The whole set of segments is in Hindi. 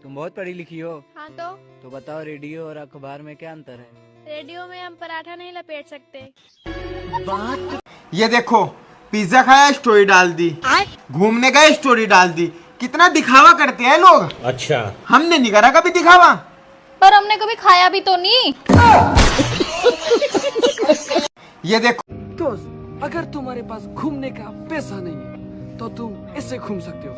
तुम बहुत पढ़ी लिखी हो। हाँ तो बताओ रेडियो और अखबार में क्या अंतर है? रेडियो में हम पराठा नहीं लपेट सकते। ये देखो, पिज्जा खाया स्टोरी डाल दी, घूमने गए स्टोरी डाल दी। कितना दिखावा करते हैं लोग। अच्छा, हमने नहीं करा कभी दिखावा, पर हमने कभी खाया भी तो नहीं। ये देखो दोस्त, अगर तुम्हारे पास घूमने का पैसा नहीं है तो तुम इससे घूम सकते हो।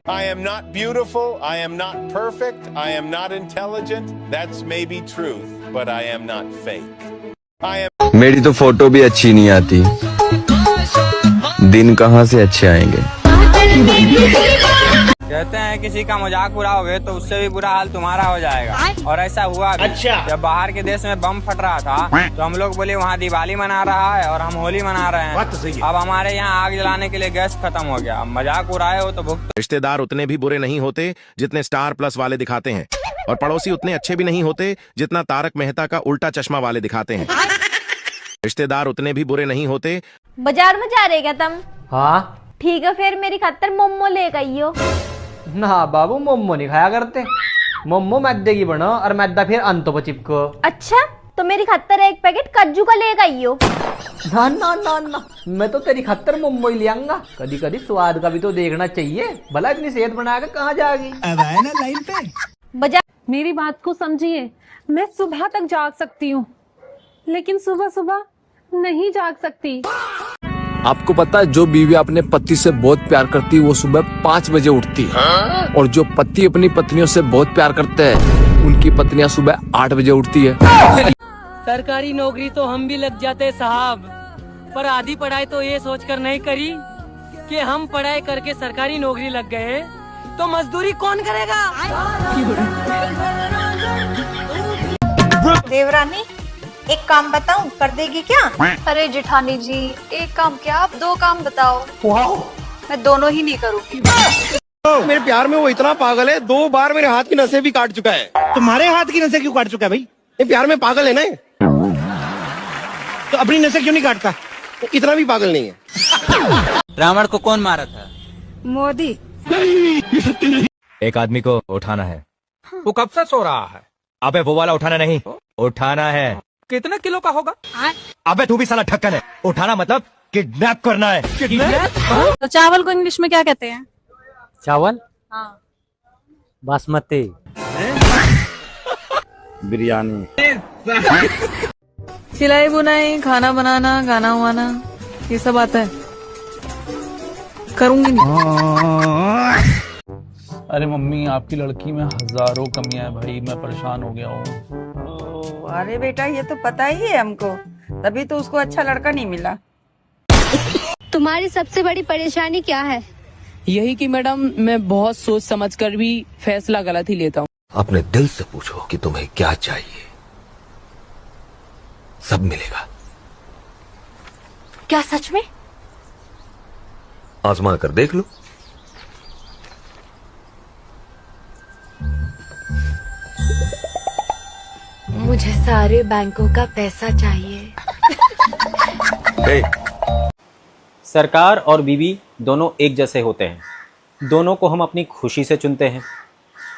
I am not beautiful, I am not perfect, I am not intelligent. That's maybe truth, but I am not fake. मेरी तो फोटो भी अच्छी नहीं आती, दिन कहाँ से अच्छे आएंगे। कहते हैं किसी का मजाक उड़ाओगे तो उससे भी बुरा हाल तुम्हारा हो जाएगा, और ऐसा हुआ भी। अच्छा। जब बाहर के देश में बम फट रहा था तो हम लोग बोले वहाँ दिवाली मना रहा है और हम होली मना रहे हैं। अब हमारे यहाँ आग जलाने के लिए गैस खत्म हो गया। मजाक उड़ाए हो तो भुगतो। रिश्तेदार उतने भी बुरे नहीं होते जितने स्टार प्लस वाले दिखाते हैं, और पड़ोसी उतने अच्छे भी नहीं होते जितना तारक मेहता का उल्टा चश्मा वाले दिखाते हैं। रिश्तेदार उतने भी बुरे नहीं होते। बाजार में जा रहे क्या तुम? हाँ ठीक है, फिर मेरी खातर मोमो ले गई हो। ना बाबू, मोमो नहीं खाया करते। मोमो मैदे की बनो और मैदा फिर अंतों पर चिपको। अच्छा, तो मेरी खातर एक पैकेट कज्जू का ले गई हो। ना ना ना ना, मैं तो तेरी खातर मोमो ही ले आऊंगा। कभी कभी स्वाद का भी तो देखना चाहिए। भला इतनी सेहत बना के कहाँ जाएगी। अब आए ना लाइन पे। बाजार मेरी बात को समझिए। मैं सुबह तक जाग सकती हूँ, लेकिन सुबह सुबह नहीं जाग सकती। आपको पता है, जो बीवी अपने पति से बहुत प्यार करती है वो सुबह 5 बजे उठती है, और जो पति अपनी पत्नियों से बहुत प्यार करते हैं उनकी पत्नियां सुबह 8 बजे उठती है। सरकारी नौकरी तो हम भी लग जाते साहब, पर आधी पढ़ाई तो ये सोचकर नहीं करी कि हम पढ़ाई करके सरकारी नौकरी लग गए तो मजदूरी कौन करेगा। देवरानी, एक काम बताऊं, कर देगी क्या? अरे जेठानी जी, एक काम क्या आप 2 काम बताओ। मैं दोनों ही नहीं करूँगी। मेरे प्यार में वो इतना पागल है, 2 बार मेरे हाथ की नसें भी काट चुका है। तुम्हारे हाथ की नसें क्यों काट चुका है भाई? ये प्यार में पागल है ना, तो अपनी नसें क्यों नहीं काटता? तो इतना भी पागल नहीं है। रावण को कौन मारा था? मोदी। एक आदमी को उठाना है। वो कब से सो रहा है? अबे वो वाला उठाना नहीं, उठाना है। कितना किलो का होगा? अबे तू भी साला ठक्कन है। उठाना मतलब किडनैप करना है। तो चावल को इंग्लिश में क्या कहते हैं? चावल? हाँ। बासमती। बिरयानी। सिलाई बुनाई, खाना बनाना, गाना वाना, ये सब आता है? करूंगी नहीं। अरे मम्मी, आपकी लड़की में हजारों कमियां हैं भाई, मैं परेशान हो गया हूँ। अरे बेटा, ये तो पता ही है हमको, तभी तो उसको अच्छा लड़का नहीं मिला। तुम्हारी सबसे बड़ी परेशानी क्या है? यही कि मैडम, मैं बहुत सोच समझ कर भी फैसला गलत ही लेता हूँ। अपने दिल से पूछो कि तुम्हें क्या चाहिए, सब मिलेगा। क्या सच में? आजमा कर देख लो। मुझे सारे बैंकों का पैसा चाहिए। सरकार और बीवी दोनों एक जैसे होते हैं। दोनों को हम अपनी खुशी से चुनते हैं,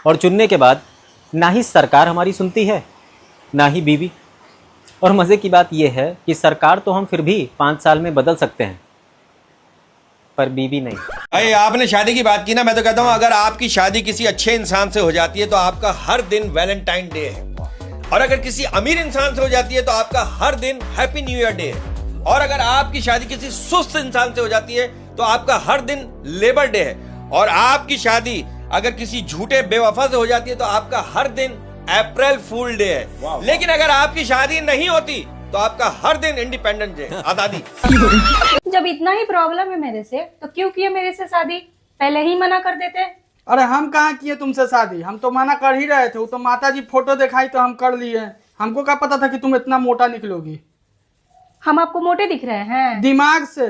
और चुनने के बाद ना ही सरकार हमारी सुनती है ना ही बीवी। और मज़े की बात यह है कि सरकार तो हम फिर भी 5 साल में बदल सकते हैं, पर बीवी नहीं। अरे आपने शादी की बात की ना, मैं तो कहता हूँ अगर आपकी शादी किसी अच्छे इंसान से हो जाती है तो आपका हर दिन वैलेंटाइन डे है, और अगर किसी अमीर इंसान से हो जाती है तो आपका हर दिन हैप्पी न्यू ईयर डे है, और अगर आपकी शादी किसी सुस्त इंसान से हो जाती है तो आपका हर दिन लेबर डे है, और आपकी शादी अगर किसी झूठे बेवफा से हो जाती है तो आपका हर दिन अप्रैल फूल डे है। लेकिन अगर आपकी शादी नहीं होती तो आपका हर दिन इंडिपेंडेंस डे, आजादी। जब इतना ही प्रॉब्लम है मेरे से, तो क्यों किया मेरे से शादी? पहले ही मना कर देते। अरे हम कहाँ किए तुमसे शादी, हम तो मना कर ही रहे थे। वो तो माता जी फोटो दिखाई तो हम कर लिए। हमको क्या पता था कि तुम इतना मोटा निकलोगी। हम आपको मोटे दिख रहे हैं? दिमाग से।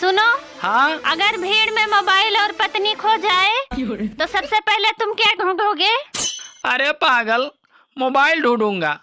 सुनो। हाँ? अगर भीड़ में मोबाइल और पत्नी खो जाए तो सबसे पहले तुम क्या ढूंढोगे? अरे पागल, मोबाइल ढूंढूंगा।